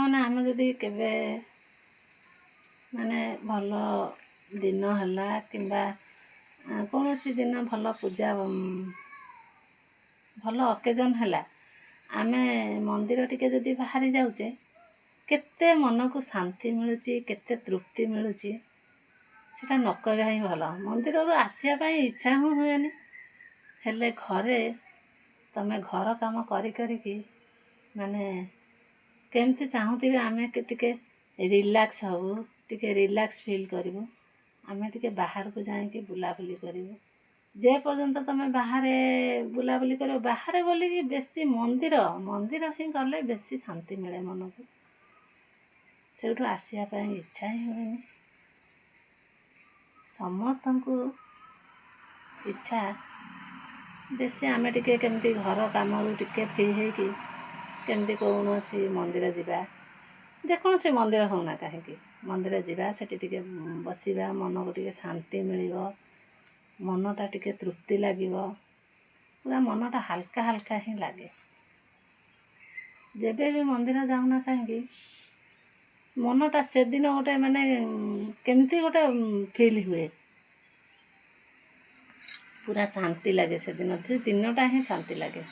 ମାନେ ଆମେ ଯଦି କେବେ ମାନେ ଭଲ ଦିନ ହେଲା କିମ୍ବା କୌଣସି ଦିନ ଭଲ ପୂଜା ଭଲ ଅକେଜନ୍ ହେଲା, ଆମେ ମନ୍ଦିର ଟିକେ ଯଦି ବାହାରି ଯାଉଛେ, କେତେ ମନକୁ ଶାନ୍ତି ମିଳୁଛି, କେତେ ତୃପ୍ତି ମିଳୁଛି, ସେଟା ନ କହିବା ହିଁ ଭଲ। ମନ୍ଦିରରୁ ଆସିବା ପାଇଁ ଇଚ୍ଛା ହିଁ ହୁଏନି। ହେଲେ ଘରେ ତମେ ଘର କାମ କରିକି ମାନେ କେମିତି ଚାହୁଁଥିବେ ଆମେ ଟିକେ ରିଲାକ୍ସ ହେବୁ, ଟିକେ ରିଲାକ୍ସ ଫିଲ୍ କରିବୁ, ଆମେ ଟିକେ ବାହାରକୁ ଯାଇକି ବୁଲାବୁଲି କରିବୁ। ଯେ ପର୍ଯ୍ୟନ୍ତ ତମେ ବାହାରେ ବୁଲାବୁଲି କରିବ, ବାହାରେ ବୋଲିକି ବେଶୀ ମନ୍ଦିର ହିଁ ଗଲେ ବେଶୀ ଶାନ୍ତି ମିଳେ ମନକୁ। ସେଇଠୁ ଆସିବା ପାଇଁ ଇଚ୍ଛା ହିଁ ହୁଏନି। ସମସ୍ତଙ୍କୁ ଇଚ୍ଛା ବେଶୀ ଆମେ ଟିକେ କେମିତି ଘର କାମରୁ ଟିକେ ଫ୍ରି ହେଇକି କେମିତି କୌଣସି ମନ୍ଦିର ଯିବା, ଯେକୌଣସି ମନ୍ଦିର ହେଉନା କାହିଁକି, ମନ୍ଦିର ଯିବା, ସେଠି ଟିକେ ବସିବା, ମନକୁ ଟିକେ ଶାନ୍ତି ମିଳିବ, ମନଟା ଟିକେ ତୃପ୍ତି ଲାଗିବ, ପୁରା ମନଟା ହାଲକା ହାଲକା ହିଁ ଲାଗେ। ଯେବେ ବି ମନ୍ଦିର ଯାଉନା କାହିଁକି, ମନଟା ସେଦିନ ଗୋଟେ ମାନେ କେମିତି ଗୋଟେ ଫିଲ୍ ହୁଏ, ପୁରା ଶାନ୍ତି ଲାଗେ। ସେଦିନ ସେ ଦିନଟା ହିଁ ଶାନ୍ତି ଲାଗେ।